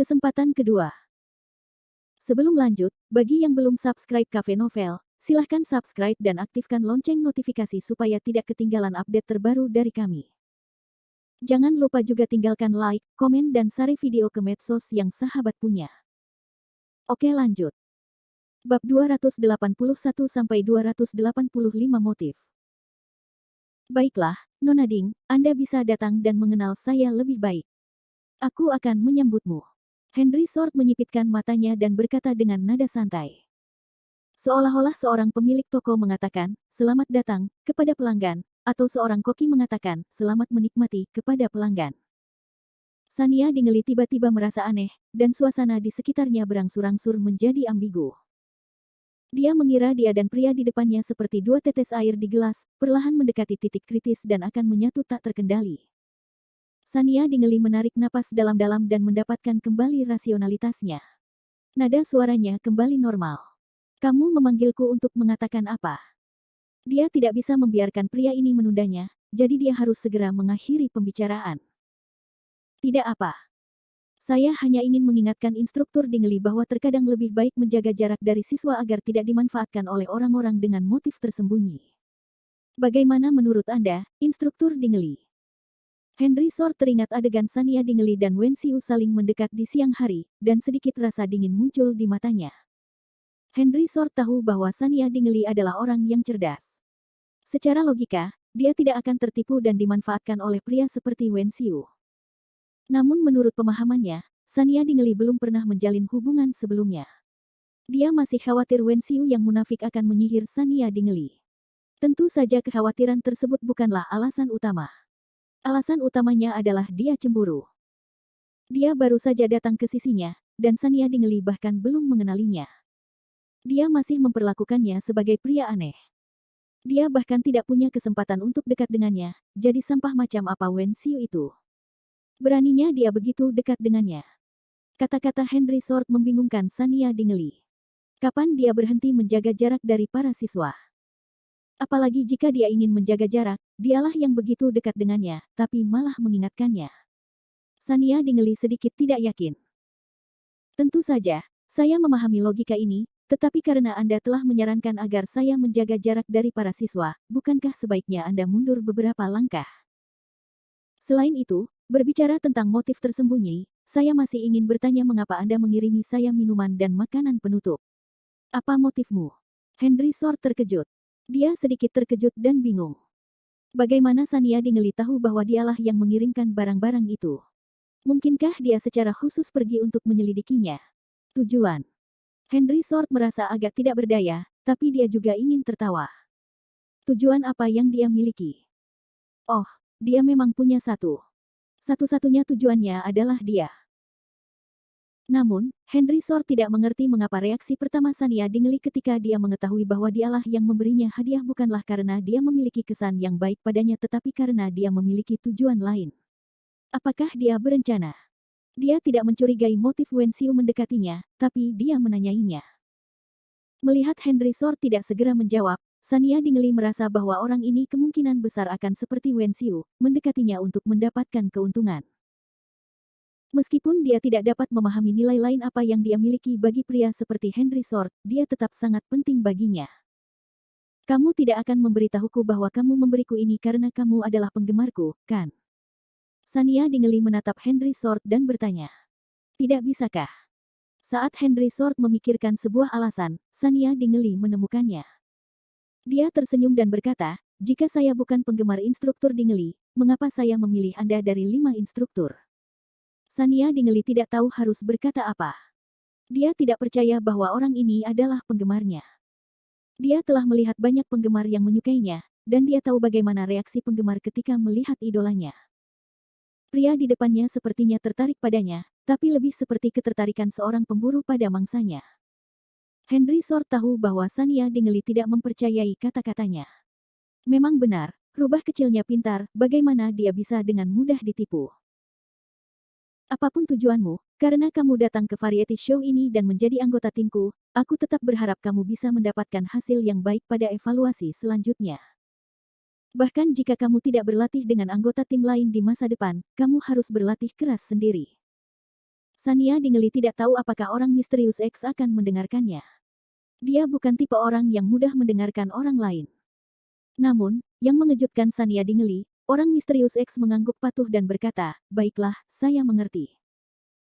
Kesempatan kedua. Sebelum lanjut, bagi yang belum subscribe Cafe Novel, silahkan subscribe dan aktifkan lonceng notifikasi supaya tidak ketinggalan update terbaru dari kami. Jangan lupa juga tinggalkan like, komen dan share video ke medsos yang sahabat punya. Oke lanjut. Bab 281-285 motif. Baiklah, Nona Ding, Anda bisa datang dan mengenal saya lebih baik. Aku akan menyambutmu. Henry Sword menyipitkan matanya dan berkata dengan nada santai. Seolah-olah seorang pemilik toko mengatakan, "Selamat datang," kepada pelanggan, atau seorang koki mengatakan, "Selamat menikmati," kepada pelanggan. Sania Dingeli tiba-tiba merasa aneh, dan suasana di sekitarnya berangsur-angsur menjadi ambigu. Dia mengira dia dan pria di depannya seperti dua tetes air di gelas, perlahan mendekati titik kritis dan akan menyatu tak terkendali. Sania Dingeli menarik napas dalam-dalam dan mendapatkan kembali rasionalitasnya. Nada suaranya kembali normal. "Kamu memanggilku untuk mengatakan apa?" Dia tidak bisa membiarkan pria ini menundanya, jadi dia harus segera mengakhiri pembicaraan. "Tidak apa. Saya hanya ingin mengingatkan instruktur Dingeli bahwa terkadang lebih baik menjaga jarak dari siswa agar tidak dimanfaatkan oleh orang-orang dengan motif tersembunyi. Bagaimana menurut Anda, instruktur Dingeli?" Henry Sword teringat adegan Sania Dingeli dan Wen Xiu saling mendekat di siang hari, dan sedikit rasa dingin muncul di matanya. Henry Sword tahu bahwa Sania Dingeli adalah orang yang cerdas. Secara logika, dia tidak akan tertipu dan dimanfaatkan oleh pria seperti Wen Xiu. Namun menurut pemahamannya, Sania Dingeli belum pernah menjalin hubungan sebelumnya. Dia masih khawatir Wen Xiu yang munafik akan menyihir Sania Dingeli. Tentu saja kekhawatiran tersebut bukanlah alasan utama. Alasan utamanya adalah dia cemburu. Dia baru saja datang ke sisinya, dan Sania Dingeli bahkan belum mengenalinya. Dia masih memperlakukannya sebagai pria aneh. Dia bahkan tidak punya kesempatan untuk dekat dengannya, jadi sampah macam apa Wen Xiu itu. Beraninya dia begitu dekat dengannya. Kata-kata Henry Sword membingungkan Sania Dingeli. Kapan dia berhenti menjaga jarak dari para siswa? Apalagi jika dia ingin menjaga jarak, dialah yang begitu dekat dengannya, tapi malah mengingatkannya. Sania Dingeli sedikit tidak yakin. "Tentu saja, saya memahami logika ini, tetapi karena Anda telah menyarankan agar saya menjaga jarak dari para siswa, bukankah sebaiknya Anda mundur beberapa langkah? Selain itu, berbicara tentang motif tersembunyi, saya masih ingin bertanya mengapa Anda mengirimi saya minuman dan makanan penutup. Apa motifmu?" Henry Sword terkejut. Dia sedikit terkejut dan bingung. Bagaimana Sania Dingeli tahu bahwa dialah yang mengirimkan barang-barang itu? Mungkinkah dia secara khusus pergi untuk menyelidikinya? Tujuan. Henry Sword merasa agak tidak berdaya, tapi dia juga ingin tertawa. Tujuan apa yang dia miliki? Oh, dia memang punya satu. Satu-satunya tujuannya adalah dia. Namun, Henry Sword tidak mengerti mengapa reaksi pertama Sania Dingeli ketika dia mengetahui bahwa dialah yang memberinya hadiah bukanlah karena dia memiliki kesan yang baik padanya tetapi karena dia memiliki tujuan lain. Apakah dia berencana? Dia tidak mencurigai motif Wen Xiu mendekatinya, tapi dia menanyainya. Melihat Henry Sword tidak segera menjawab, Sania Dingeli merasa bahwa orang ini kemungkinan besar akan seperti Wen Xiu, mendekatinya untuk mendapatkan keuntungan. Meskipun dia tidak dapat memahami nilai lain apa yang dia miliki bagi pria seperti Henry Sword, dia tetap sangat penting baginya. "Kamu tidak akan memberitahuku bahwa kamu memberiku ini karena kamu adalah penggemarku, kan?" Sania Dingeli menatap Henry Sword dan bertanya. "Tidak bisakah?" Saat Henry Sword memikirkan sebuah alasan, Sania Dingeli menemukannya. Dia tersenyum dan berkata, "Jika saya bukan penggemar instruktur Dingeli, mengapa saya memilih Anda dari 5 instruktur?" Sania Dingeli tidak tahu harus berkata apa. Dia tidak percaya bahwa orang ini adalah penggemarnya. Dia telah melihat banyak penggemar yang menyukainya, dan dia tahu bagaimana reaksi penggemar ketika melihat idolanya. Pria di depannya sepertinya tertarik padanya, tapi lebih seperti ketertarikan seorang pemburu pada mangsanya. Henry Sword tahu bahwa Sania Dingeli tidak mempercayai kata-katanya. Memang benar, rubah kecilnya pintar, bagaimana dia bisa dengan mudah ditipu. "Apapun tujuanmu, karena kamu datang ke variety show ini dan menjadi anggota timku, aku tetap berharap kamu bisa mendapatkan hasil yang baik pada evaluasi selanjutnya. Bahkan jika kamu tidak berlatih dengan anggota tim lain di masa depan, kamu harus berlatih keras sendiri." Sania Dingley tidak tahu apakah orang misterius X akan mendengarkannya. Dia bukan tipe orang yang mudah mendengarkan orang lain. Namun, yang mengejutkan Sania Dingley, orang misterius X mengangguk patuh dan berkata, "Baiklah, saya mengerti.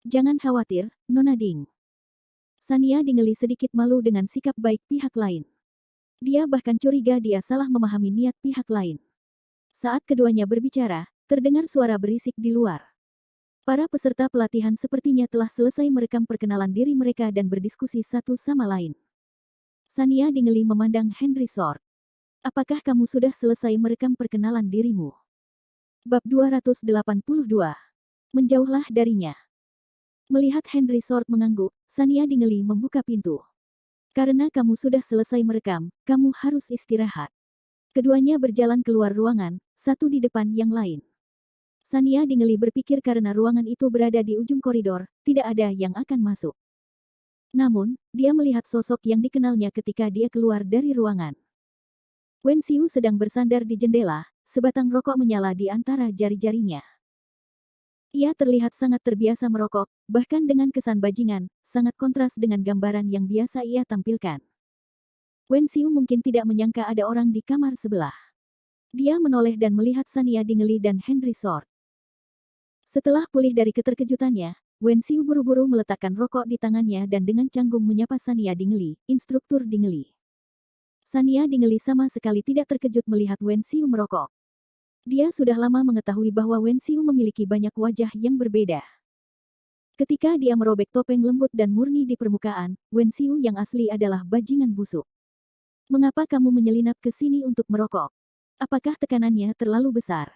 Jangan khawatir, Nona Ding." Sania Dingley sedikit malu dengan sikap baik pihak lain. Dia bahkan curiga dia salah memahami niat pihak lain. Saat keduanya berbicara, terdengar suara berisik di luar. Para peserta pelatihan sepertinya telah selesai merekam perkenalan diri mereka dan berdiskusi satu sama lain. Sania Dingley memandang Henry Sword. "Apakah kamu sudah selesai merekam perkenalan dirimu?" Bab 282. Menjauhlah darinya. Melihat Henry Sword mengangguk, Sania Dingley membuka pintu. "Karena kamu sudah selesai merekam, kamu harus istirahat." Keduanya berjalan keluar ruangan, satu di depan yang lain. Sania Dingley berpikir karena ruangan itu berada di ujung koridor, tidak ada yang akan masuk. Namun, dia melihat sosok yang dikenalnya ketika dia keluar dari ruangan. Wen Xiu sedang bersandar di jendela, sebatang rokok menyala di antara jari-jarinya. Ia terlihat sangat terbiasa merokok, bahkan dengan kesan bajingan, sangat kontras dengan gambaran yang biasa ia tampilkan. Wen Xiu mungkin tidak menyangka ada orang di kamar sebelah. Dia menoleh dan melihat Sania Dingley dan Henry Sword. Setelah pulih dari keterkejutannya, Wen Xiu buru-buru meletakkan rokok di tangannya dan dengan canggung menyapa Sania Dingley, "Instruktur Dingley." Sania Dingley sama sekali tidak terkejut melihat Wen Xiu merokok. Dia sudah lama mengetahui bahwa Wen Xiu memiliki banyak wajah yang berbeda. Ketika dia merobek topeng lembut dan murni di permukaan, Wen Xiu yang asli adalah bajingan busuk. "Mengapa kamu menyelinap ke sini untuk merokok? Apakah tekanannya terlalu besar?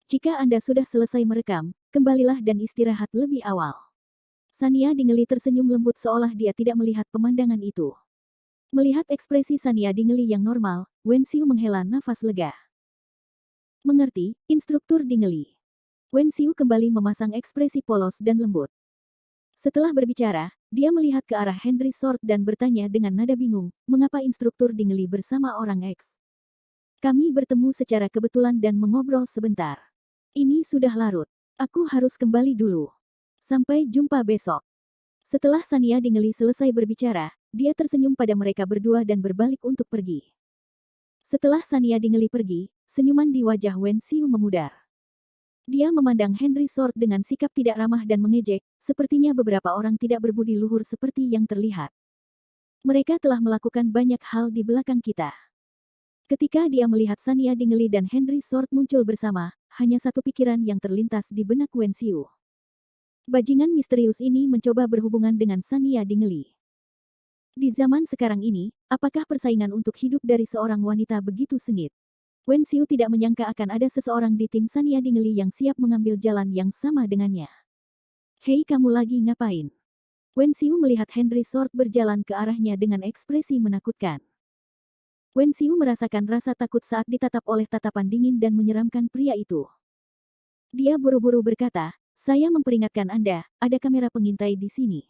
Jika Anda sudah selesai merekam, kembalilah dan istirahat lebih awal." Sania Dingley tersenyum lembut seolah dia tidak melihat pemandangan itu. Melihat ekspresi Sania Dingley yang normal, Wen Xiu menghela nafas lega. "Mengerti, Instruktur Dingley." Wen Xiu kembali memasang ekspresi polos dan lembut. Setelah berbicara, dia melihat ke arah Henry Sword dan bertanya dengan nada bingung, "Mengapa Instruktur Dingley bersama orang X?" "Kami bertemu secara kebetulan dan mengobrol sebentar. Ini sudah larut. Aku harus kembali dulu. Sampai jumpa besok." Setelah Sania Dingley selesai berbicara, dia tersenyum pada mereka berdua dan berbalik untuk pergi. Setelah Sania Dingley pergi, senyuman di wajah Wen Xiu memudar. Dia memandang Henry Sword dengan sikap tidak ramah dan mengejek, sepertinya beberapa orang tidak berbudi luhur seperti yang terlihat. "Mereka telah melakukan banyak hal di belakang kita." Ketika dia melihat Sania Dingley dan Henry Sword muncul bersama, hanya satu pikiran yang terlintas di benak Wen Xiu. Bajingan misterius ini mencoba berhubungan dengan Sania Dingley. Di zaman sekarang ini, apakah persaingan untuk hidup dari seorang wanita begitu sengit? Wen Xiu tidak menyangka akan ada seseorang di tim Sania Dingley yang siap mengambil jalan yang sama dengannya. "Hei, kamu lagi ngapain?" Wen Xiu melihat Henry Sword berjalan ke arahnya dengan ekspresi menakutkan. Wen Xiu merasakan rasa takut saat ditatap oleh tatapan dingin dan menyeramkan pria itu. Dia buru-buru berkata, "Saya memperingatkan Anda, ada kamera pengintai di sini."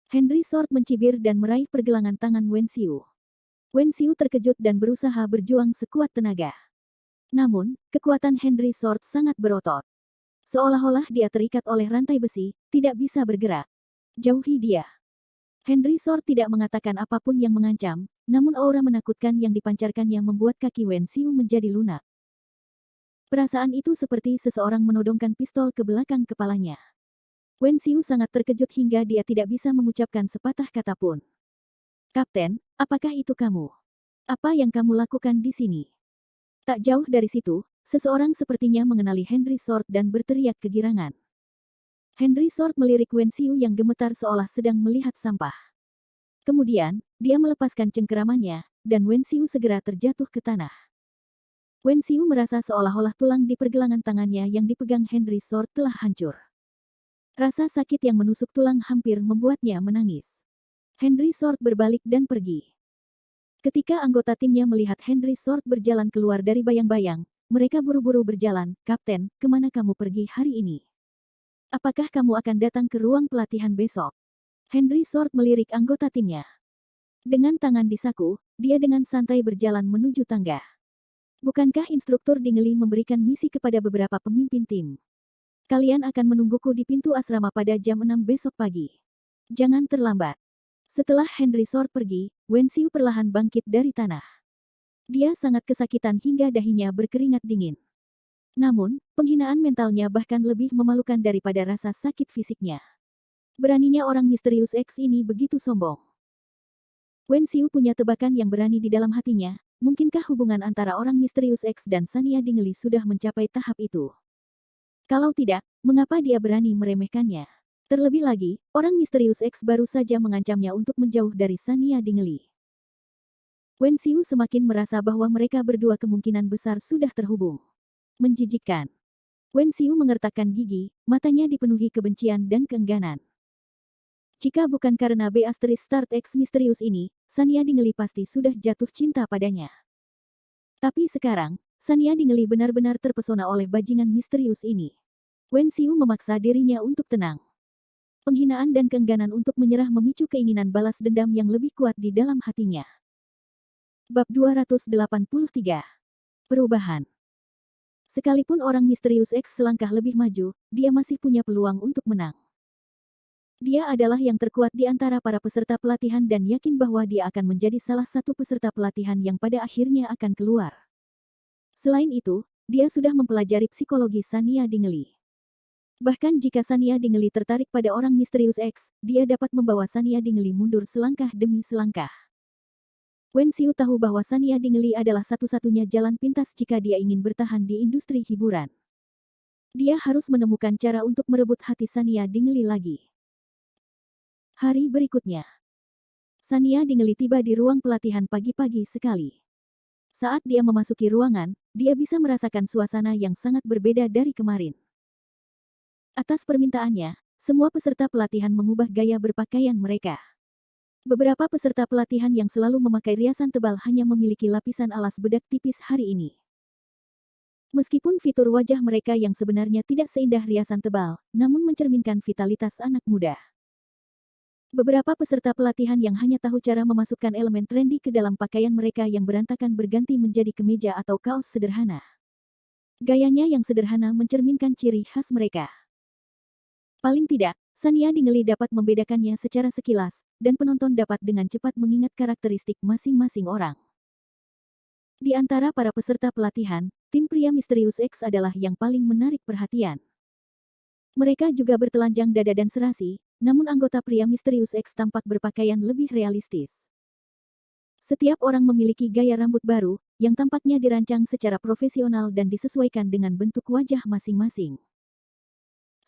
Henry Sword mencibir dan meraih pergelangan tangan Wen Xiu. Wen Xiu terkejut dan berusaha berjuang sekuat tenaga. Namun, kekuatan Henry Sword sangat berotot. Seolah-olah dia terikat oleh rantai besi, tidak bisa bergerak. "Jauhi dia." Henry Sword tidak mengatakan apapun yang mengancam, namun aura menakutkan yang dipancarkannya membuat kaki Wen Xiu menjadi lunak. Perasaan itu seperti seseorang menodongkan pistol ke belakang kepalanya. Wen Xiu sangat terkejut hingga dia tidak bisa mengucapkan sepatah kata pun. "Kapten, apakah itu kamu? Apa yang kamu lakukan di sini?" Tak jauh dari situ, seseorang sepertinya mengenali Henry Sword dan berteriak kegirangan. Henry Sword melirik Wen Xiu yang gemetar seolah sedang melihat sampah. Kemudian, dia melepaskan cengkeramannya, dan Wen Xiu segera terjatuh ke tanah. Wen Xiu merasa seolah-olah tulang di pergelangan tangannya yang dipegang Henry Sword telah hancur. Rasa sakit yang menusuk tulang hampir membuatnya menangis. Henry Sword berbalik dan pergi. Ketika anggota timnya melihat Henry Sword berjalan keluar dari bayang-bayang, mereka buru-buru berjalan, "Kapten, kemana kamu pergi hari ini? Apakah kamu akan datang ke ruang pelatihan besok?" Henry Sword melirik anggota timnya. Dengan tangan di saku, dia dengan santai berjalan menuju tangga. "Bukankah Instruktur Dingley memberikan misi kepada beberapa pemimpin tim?" Kalian akan menungguku di pintu asrama pada jam 6 besok pagi. Jangan terlambat. Setelah Henry Sword pergi, Wen Xiu perlahan bangkit dari tanah. Dia sangat kesakitan hingga dahinya berkeringat dingin. Namun, penghinaan mentalnya bahkan lebih memalukan daripada rasa sakit fisiknya. Beraninya orang misterius X ini begitu sombong. Wen Xiu punya tebakan yang berani di dalam hatinya, mungkinkah hubungan antara orang misterius X dan Sania Dingley sudah mencapai tahap itu? Kalau tidak, mengapa dia berani meremehkannya? Terlebih lagi, orang misterius X baru saja mengancamnya untuk menjauh dari Sania Dingley. Wen Xiu semakin merasa bahwa mereka berdua kemungkinan besar sudah terhubung. Menjijikkan. Wen Xiu mengertakkan gigi, matanya dipenuhi kebencian dan keengganan. Jika bukan karena B Asterisk Start X misterius ini, Sania Dingley pasti sudah jatuh cinta padanya. Tapi sekarang, Sania Dingley benar-benar terpesona oleh bajingan misterius ini. Wen Xiu memaksa dirinya untuk tenang. Penghinaan dan keengganan untuk menyerah memicu keinginan balas dendam yang lebih kuat di dalam hatinya. Bab 283. Perubahan. Sekalipun orang misterius X selangkah lebih maju, dia masih punya peluang untuk menang. Dia adalah yang terkuat di antara para peserta pelatihan dan yakin bahwa dia akan menjadi salah satu peserta pelatihan yang pada akhirnya akan keluar. Selain itu, dia sudah mempelajari psikologi Sania Dingley. Bahkan jika Sania Dingley tertarik pada orang misterius X, dia dapat membawa Sania Dingley mundur selangkah demi selangkah. Wen Xiu tahu bahwa Sania Dingley adalah satu-satunya jalan pintas jika dia ingin bertahan di industri hiburan. Dia harus menemukan cara untuk merebut hati Sania Dingley lagi. Hari berikutnya, Sania Dingley tiba di ruang pelatihan pagi-pagi sekali. Saat dia memasuki ruangan, dia bisa merasakan suasana yang sangat berbeda dari kemarin. Atas permintaannya, semua peserta pelatihan mengubah gaya berpakaian mereka. Beberapa peserta pelatihan yang selalu memakai riasan tebal hanya memiliki lapisan alas bedak tipis hari ini. Meskipun fitur wajah mereka yang sebenarnya tidak seindah riasan tebal, namun mencerminkan vitalitas anak muda. Beberapa peserta pelatihan yang hanya tahu cara memasukkan elemen trendy ke dalam pakaian mereka yang berantakan berganti menjadi kemeja atau kaos sederhana. Gayanya yang sederhana mencerminkan ciri khas mereka. Paling tidak, Sania Dingley dapat membedakannya secara sekilas, dan penonton dapat dengan cepat mengingat karakteristik masing-masing orang. Di antara para peserta pelatihan, tim pria misterius X adalah yang paling menarik perhatian. Mereka juga bertelanjang dada dan serasi, namun anggota pria misterius X tampak berpakaian lebih realistis. Setiap orang memiliki gaya rambut baru, yang tampaknya dirancang secara profesional dan disesuaikan dengan bentuk wajah masing-masing.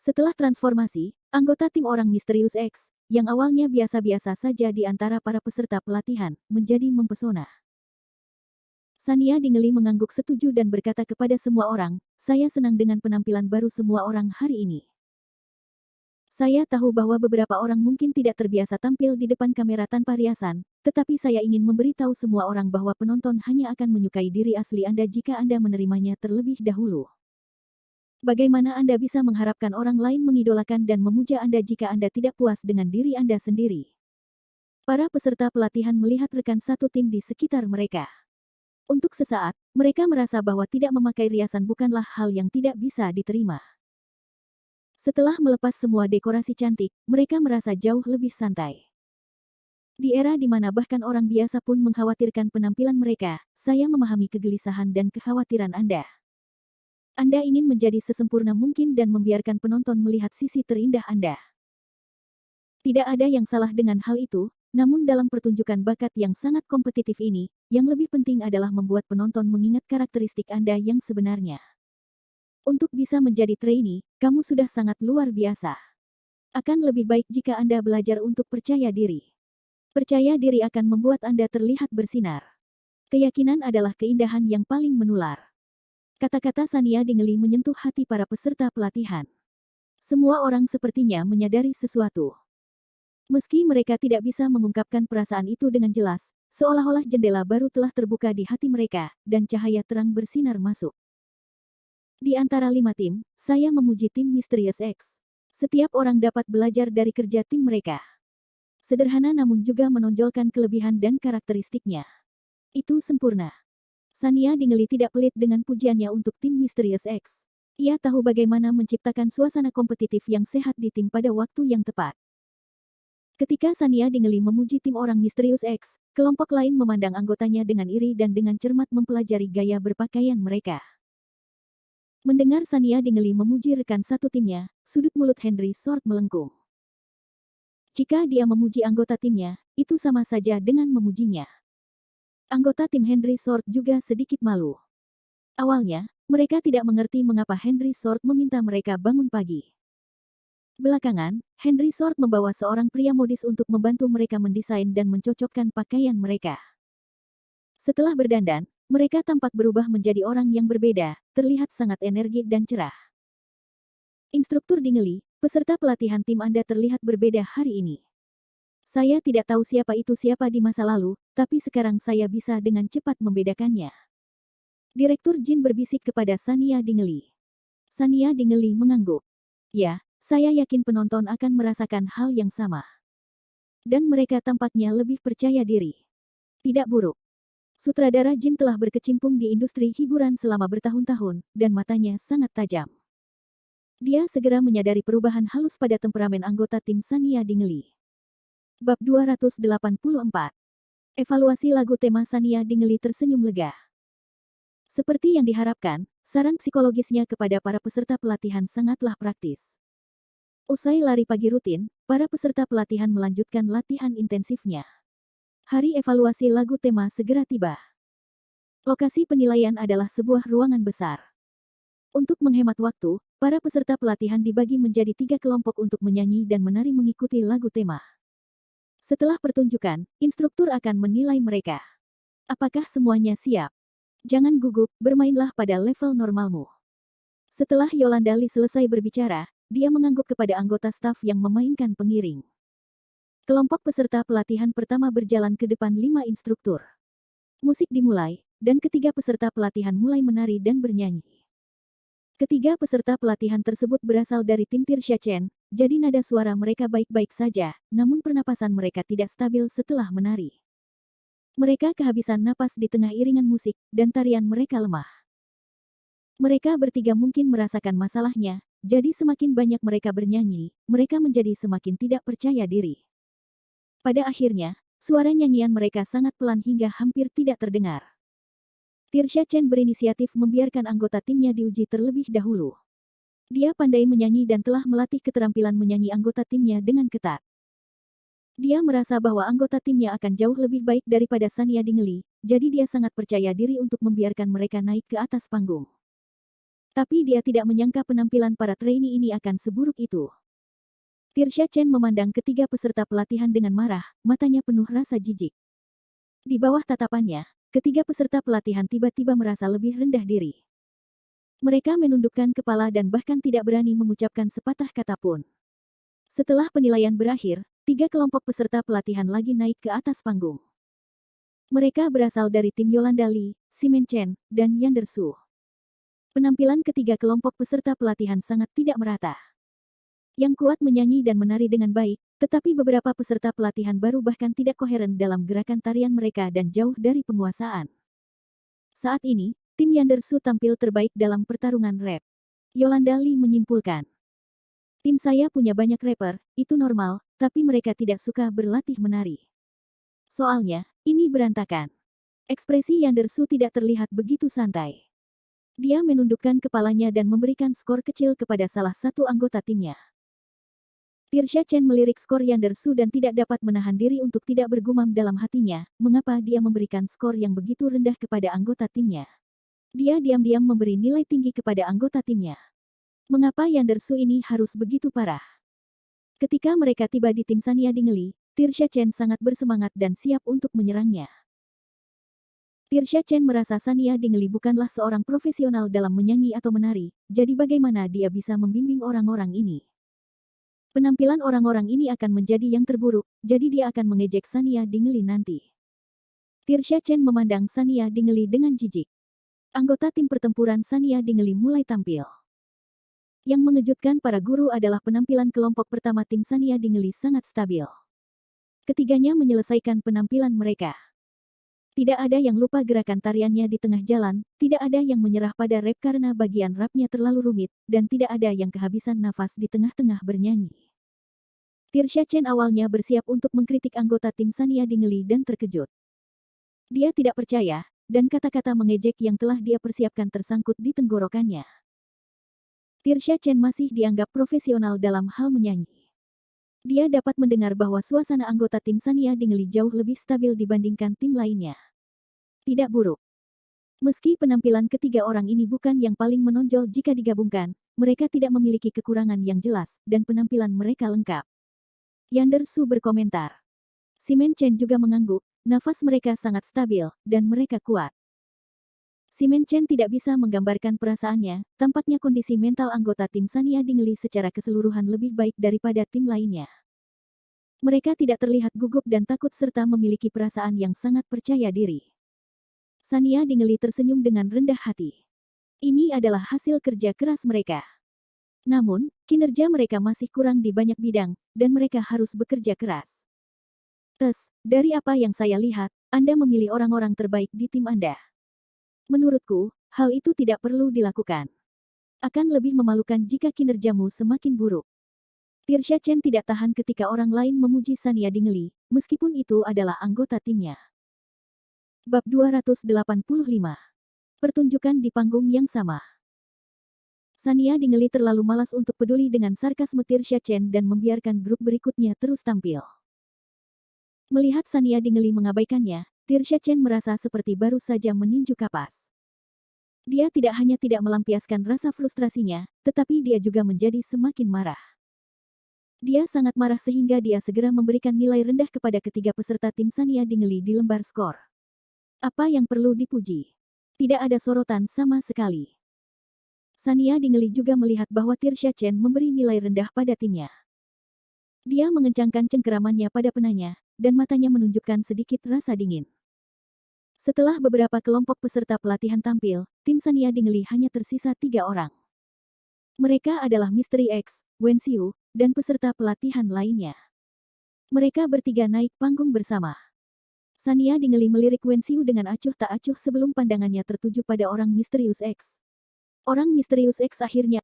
Setelah transformasi, anggota tim orang misterius X, yang awalnya biasa-biasa saja di antara para peserta pelatihan, menjadi mempesona. Sania Dingley mengangguk setuju dan berkata kepada semua orang, "Saya senang dengan penampilan baru semua orang hari ini. Saya tahu bahwa beberapa orang mungkin tidak terbiasa tampil di depan kamera tanpa riasan, tetapi saya ingin memberitahu semua orang bahwa penonton hanya akan menyukai diri asli Anda jika Anda menerimanya terlebih dahulu. Bagaimana Anda bisa mengharapkan orang lain mengidolakan dan memuja Anda jika Anda tidak puas dengan diri Anda sendiri?" Para peserta pelatihan melihat rekan satu tim di sekitar mereka. Untuk sesaat, mereka merasa bahwa tidak memakai riasan bukanlah hal yang tidak bisa diterima. Setelah melepas semua dekorasi cantik, mereka merasa jauh lebih santai. Di era di mana bahkan orang biasa pun mengkhawatirkan penampilan mereka, saya memahami kegelisahan dan kekhawatiran Anda. Anda ingin menjadi sesempurna mungkin dan membiarkan penonton melihat sisi terindah Anda. Tidak ada yang salah dengan hal itu, namun dalam pertunjukan bakat yang sangat kompetitif ini, yang lebih penting adalah membuat penonton mengingat karakteristik Anda yang sebenarnya. Untuk bisa menjadi trainee, kamu sudah sangat luar biasa. Akan lebih baik jika Anda belajar untuk percaya diri. Percaya diri akan membuat Anda terlihat bersinar. Keyakinan adalah keindahan yang paling menular. Kata-kata Sania Dingley menyentuh hati para peserta pelatihan. Semua orang sepertinya menyadari sesuatu. Meski mereka tidak bisa mengungkapkan perasaan itu dengan jelas, seolah-olah jendela baru telah terbuka di hati mereka, dan cahaya terang bersinar masuk. Di antara 5 tim, saya memuji tim Mysterious X. Setiap orang dapat belajar dari kerja tim mereka. Sederhana namun juga menonjolkan kelebihan dan karakteristiknya. Itu sempurna. Sania Dingley tidak pelit dengan pujiannya untuk tim Mysterious X. Ia tahu bagaimana menciptakan suasana kompetitif yang sehat di tim pada waktu yang tepat. Ketika Sania Dingeli memuji tim orang misterius X, kelompok lain memandang anggotanya dengan iri dan dengan cermat mempelajari gaya berpakaian mereka. Mendengar Sania Dingeli memuji rekan satu timnya, sudut mulut Henry Sword melengkung. Jika dia memuji anggota timnya, itu sama saja dengan memujinya. Anggota tim Henry Sword juga sedikit malu. Awalnya, mereka tidak mengerti mengapa Henry Sword meminta mereka bangun pagi. Belakangan, Henry Sword membawa seorang pria modis untuk membantu mereka mendesain dan mencocokkan pakaian mereka. Setelah berdandan, mereka tampak berubah menjadi orang yang berbeda, terlihat sangat energik dan cerah. Instruktur Dingeli, peserta pelatihan tim Anda terlihat berbeda hari ini. Saya tidak tahu siapa itu siapa di masa lalu, tapi sekarang saya bisa dengan cepat membedakannya. Direktur Jin berbisik kepada Sania Dingeli. Sania Dingeli mengangguk. Ya, saya yakin penonton akan merasakan hal yang sama. Dan mereka tampaknya lebih percaya diri. Tidak buruk. Sutradara Jin telah berkecimpung di industri hiburan selama bertahun-tahun, dan matanya sangat tajam. Dia segera menyadari perubahan halus pada temperamen anggota tim Sania Dingeli. Bab 284. Evaluasi lagu tema Sania Dingeli tersenyum lega. Seperti yang diharapkan, saran psikologisnya kepada para peserta pelatihan sangatlah praktis. Usai lari pagi rutin, para peserta pelatihan melanjutkan latihan intensifnya. Hari evaluasi lagu tema segera tiba. Lokasi penilaian adalah sebuah ruangan besar. Untuk menghemat waktu, para peserta pelatihan dibagi menjadi 3 kelompok untuk menyanyi dan menari mengikuti lagu tema. Setelah pertunjukan, instruktur akan menilai mereka. Apakah semuanya siap? Jangan gugup, bermainlah pada level normalmu. Setelah Yolanda Lee selesai berbicara, dia mengangguk kepada anggota staf yang memainkan pengiring. Kelompok peserta pelatihan pertama berjalan ke depan 5 instruktur. Musik dimulai, dan ketiga peserta pelatihan mulai menari dan bernyanyi. Ketiga peserta pelatihan tersebut berasal dari tim Tirsha Chen, jadi nada suara mereka baik-baik saja, namun pernapasan mereka tidak stabil setelah menari. Mereka kehabisan napas di tengah iringan musik, dan tarian mereka lemah. Mereka bertiga mungkin merasakan masalahnya, jadi semakin banyak mereka bernyanyi, mereka menjadi semakin tidak percaya diri. Pada akhirnya, suara nyanyian mereka sangat pelan hingga hampir tidak terdengar. Tirsha Chen berinisiatif membiarkan anggota timnya diuji terlebih dahulu. Dia pandai menyanyi dan telah melatih keterampilan menyanyi anggota timnya dengan ketat. Dia merasa bahwa anggota timnya akan jauh lebih baik daripada Sania Dingeli, jadi dia sangat percaya diri untuk membiarkan mereka naik ke atas panggung. Tapi dia tidak menyangka penampilan para trainee ini akan seburuk itu. Tirsha Chen memandang ketiga peserta pelatihan dengan marah, matanya penuh rasa jijik. Di bawah tatapannya, ketiga peserta pelatihan tiba-tiba merasa lebih rendah diri. Mereka menundukkan kepala dan bahkan tidak berani mengucapkan sepatah kata pun. Setelah penilaian berakhir, 3 kelompok peserta pelatihan lagi naik ke atas panggung. Mereka berasal dari tim Yolanda Lee, Simen Chen, dan Yander Su. Penampilan ketiga kelompok peserta pelatihan sangat tidak merata. Yang kuat menyanyi dan menari dengan baik, tetapi beberapa peserta pelatihan baru bahkan tidak koheren dalam gerakan tarian mereka dan jauh dari penguasaan. Saat ini, tim Yander Su tampil terbaik dalam pertarungan rap. Yolanda Lee menyimpulkan. Tim saya punya banyak rapper, itu normal, tapi mereka tidak suka berlatih menari. Soalnya, ini berantakan. Ekspresi Yander Su tidak terlihat begitu santai. Dia menundukkan kepalanya dan memberikan skor kecil kepada salah satu anggota timnya. Tirsha Chen melirik skor Yander Su dan tidak dapat menahan diri untuk tidak bergumam dalam hatinya, mengapa dia memberikan skor yang begitu rendah kepada anggota timnya. Dia diam-diam memberi nilai tinggi kepada anggota timnya. Mengapa Yander Su ini harus begitu parah? Ketika mereka tiba di tim Sania Dingeli, Tirsha Chen sangat bersemangat dan siap untuk menyerangnya. Tirsha Chen merasa Sania Dingeli bukanlah seorang profesional dalam menyanyi atau menari, jadi bagaimana dia bisa membimbing orang-orang ini? Penampilan orang-orang ini akan menjadi yang terburuk, jadi dia akan mengejek Sania Dingeli nanti. Tirsha Chen memandang Sania Dingeli dengan jijik. Anggota tim pertempuran Sania Dingeli mulai tampil. Yang mengejutkan para guru adalah penampilan kelompok pertama tim Sania Dingeli sangat stabil. Ketiganya menyelesaikan penampilan mereka. Tidak ada yang lupa gerakan tariannya di tengah jalan, tidak ada yang menyerah pada rap karena bagian rapnya terlalu rumit, dan tidak ada yang kehabisan nafas di tengah-tengah bernyanyi. Tirsha Chen awalnya bersiap untuk mengkritik anggota tim Sania Dingeli dan terkejut. Dia tidak percaya, dan kata-kata mengejek yang telah dia persiapkan tersangkut di tenggorokannya. Tirsha Chen masih dianggap profesional dalam hal menyanyi. Dia dapat mendengar bahwa suasana anggota tim Sania Dingeli jauh lebih stabil dibandingkan tim lainnya. Tidak buruk. Meski penampilan ketiga orang ini bukan yang paling menonjol jika digabungkan, mereka tidak memiliki kekurangan yang jelas, dan penampilan mereka lengkap. Yander Su berkomentar. Simen Chen juga mengangguk, nafas mereka sangat stabil, dan mereka kuat. Simen Chen tidak bisa menggambarkan perasaannya, tampaknya kondisi mental anggota tim Sania Dingeli secara keseluruhan lebih baik daripada tim lainnya. Mereka tidak terlihat gugup dan takut serta memiliki perasaan yang sangat percaya diri. Sania Dingeli tersenyum dengan rendah hati. Ini adalah hasil kerja keras mereka. Namun, kinerja mereka masih kurang di banyak bidang, dan mereka harus bekerja keras. Dari apa yang saya lihat, Anda memilih orang-orang terbaik di tim Anda. Menurutku, hal itu tidak perlu dilakukan. Akan lebih memalukan jika kinerjamu semakin buruk. Tirsha Chen tidak tahan ketika orang lain memuji Sania Dingeli, meskipun itu adalah anggota timnya. Bab 285. Pertunjukan di panggung yang sama. Sania Dingeli terlalu malas untuk peduli dengan sarkasme Tirsha Chen dan membiarkan grup berikutnya terus tampil. Melihat Sania Dingeli mengabaikannya, Tirsha Chen merasa seperti baru saja meninju kapas. Dia tidak hanya tidak melampiaskan rasa frustrasinya, tetapi dia juga menjadi semakin marah. Dia sangat marah sehingga dia segera memberikan nilai rendah kepada ketiga peserta tim Sania Dingeli di lembar skor. Apa yang perlu dipuji? Tidak ada sorotan sama sekali. Sania Dingeli juga melihat bahwa Tirsha Chen memberi nilai rendah pada timnya. Dia mengencangkan cengkeramannya pada penanya, dan matanya menunjukkan sedikit rasa dingin. Setelah beberapa kelompok peserta pelatihan tampil, tim Sania Dingeli hanya tersisa 3 orang. Mereka adalah Misteri X, Wen Xiu, dan peserta pelatihan lainnya. Mereka bertiga naik panggung bersama. Sania Dingeli melirik Wen Xiu dengan acuh tak acuh sebelum pandangannya tertuju pada orang misterius X. Orang misterius X akhirnya...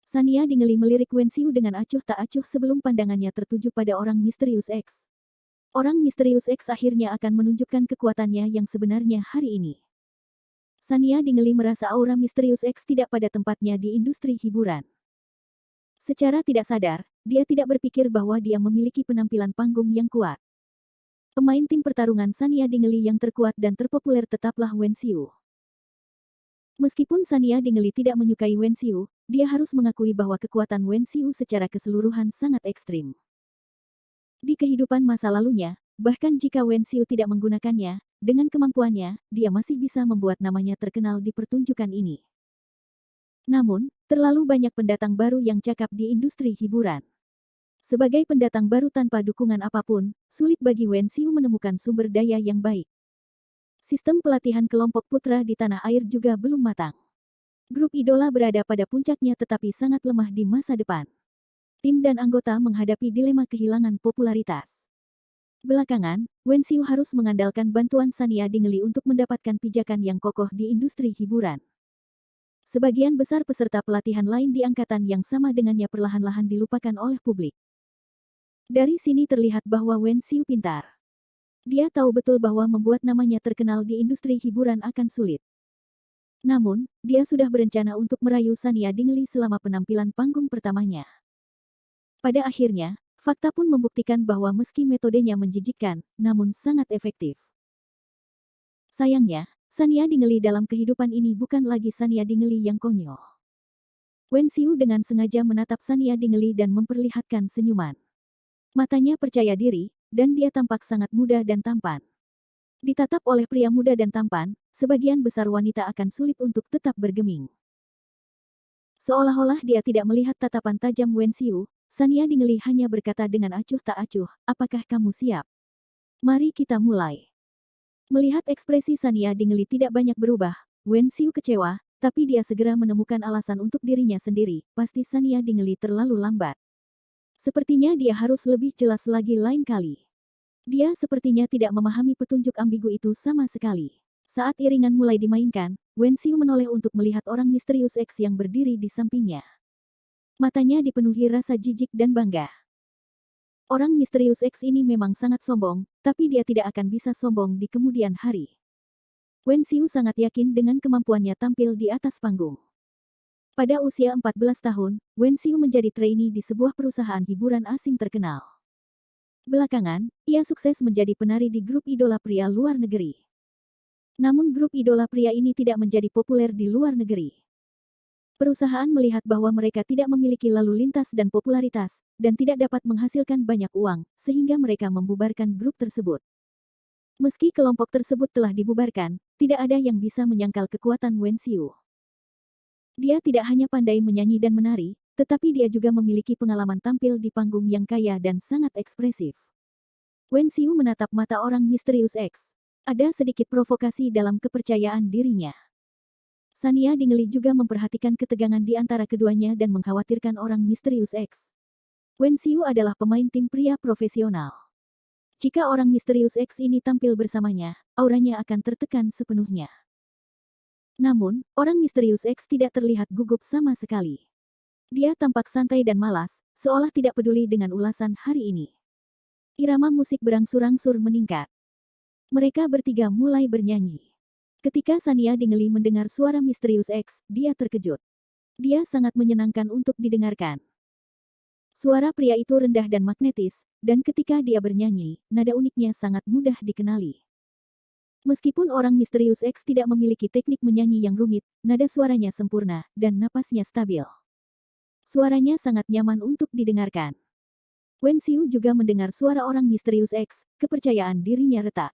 Sania Dingeli melirik Wen Xiu dengan acuh tak acuh sebelum pandangannya tertuju pada orang misterius X. Orang misterius X akhirnya akan menunjukkan kekuatannya yang sebenarnya hari ini. Sania Dingeli merasa aura misterius X tidak pada tempatnya di industri hiburan. Secara tidak sadar, dia tidak berpikir bahwa dia memiliki penampilan panggung yang kuat. Pemain tim pertarungan Sania Dingeli yang terkuat dan terpopuler tetaplah Wen Xiu. Meskipun Sania Dingeli tidak menyukai Wen Xiu, dia harus mengakui bahwa kekuatan Wen Xiu secara keseluruhan sangat ekstrim. Di kehidupan masa lalunya, bahkan jika Wen Xiu tidak menggunakannya, dengan kemampuannya, dia masih bisa membuat namanya terkenal di pertunjukan ini. Namun, terlalu banyak pendatang baru yang cakap di industri hiburan. Sebagai pendatang baru tanpa dukungan apapun, sulit bagi Wen Xiu menemukan sumber daya yang baik. Sistem pelatihan kelompok putra di tanah air juga belum matang. Grup idola berada pada puncaknya tetapi sangat lemah di masa depan. Tim dan anggota menghadapi dilema kehilangan popularitas. Belakangan, Wen Xiu harus mengandalkan bantuan Sania Dingeli untuk mendapatkan pijakan yang kokoh di industri hiburan. Sebagian besar peserta pelatihan lain di angkatan yang sama dengannya perlahan-lahan dilupakan oleh publik. Dari sini terlihat bahwa Wen Xiu pintar. Dia tahu betul bahwa membuat namanya terkenal di industri hiburan akan sulit. Namun, dia sudah berencana untuk merayu Sania Dingeli selama penampilan panggung pertamanya. Pada akhirnya, fakta pun membuktikan bahwa meski metodenya menjijikkan, namun sangat efektif. Sayangnya, Sania Dingeli dalam kehidupan ini bukan lagi Sania Dingeli yang konyol. Wen Xiu dengan sengaja menatap Sania Dingeli dan memperlihatkan senyuman. Matanya percaya diri, dan dia tampak sangat muda dan tampan. Ditatap oleh pria muda dan tampan, sebagian besar wanita akan sulit untuk tetap bergeming. Seolah-olah dia tidak melihat tatapan tajam Wen Xiu, Sania Dingeli hanya berkata dengan acuh tak acuh, "Apakah kamu siap? Mari kita mulai." Melihat ekspresi Sania Dingeli tidak banyak berubah, Wen Xiu kecewa, tapi dia segera menemukan alasan untuk dirinya sendiri, pasti Sania Dingeli terlalu lambat. Sepertinya dia harus lebih jelas lagi lain kali. Dia sepertinya tidak memahami petunjuk ambigu itu sama sekali. Saat iringan mulai dimainkan, Wen Xiu menoleh untuk melihat orang misterius X yang berdiri di sampingnya. Matanya dipenuhi rasa jijik dan bangga. Orang misterius X ini memang sangat sombong, tapi dia tidak akan bisa sombong di kemudian hari. Wen Xiu sangat yakin dengan kemampuannya tampil di atas panggung. Pada usia 14 tahun, Wen Xiu menjadi trainee di sebuah perusahaan hiburan asing terkenal. Belakangan, ia sukses menjadi penari di grup idola pria luar negeri. Namun grup idola pria ini tidak menjadi populer di luar negeri. Perusahaan melihat bahwa mereka tidak memiliki lalu lintas dan popularitas, dan tidak dapat menghasilkan banyak uang, sehingga mereka membubarkan grup tersebut. Meski kelompok tersebut telah dibubarkan, tidak ada yang bisa menyangkal kekuatan Wen Xiu. Dia tidak hanya pandai menyanyi dan menari, tetapi dia juga memiliki pengalaman tampil di panggung yang kaya dan sangat ekspresif. Wen Xiu menatap mata orang misterius X. Ada sedikit provokasi dalam kepercayaan dirinya. Sania Dingeli juga memperhatikan ketegangan di antara keduanya dan mengkhawatirkan orang misterius X. Wen Xiu adalah pemain tim pria profesional. Jika orang misterius X ini tampil bersamanya, auranya akan tertekan sepenuhnya. Namun, orang misterius X tidak terlihat gugup sama sekali. Dia tampak santai dan malas, seolah tidak peduli dengan ulasan hari ini. Irama musik berangsur-angsur meningkat. Mereka bertiga mulai bernyanyi. Ketika Sania Dingeli mendengar suara misterius X, dia terkejut. Dia sangat menyenangkan untuk didengarkan. Suara pria itu rendah dan magnetis, dan ketika dia bernyanyi, nada uniknya sangat mudah dikenali. Meskipun orang misterius X tidak memiliki teknik menyanyi yang rumit, nada suaranya sempurna, dan napasnya stabil. Suaranya sangat nyaman untuk didengarkan. Wen Xiu juga mendengar suara orang misterius X, kepercayaan dirinya retak.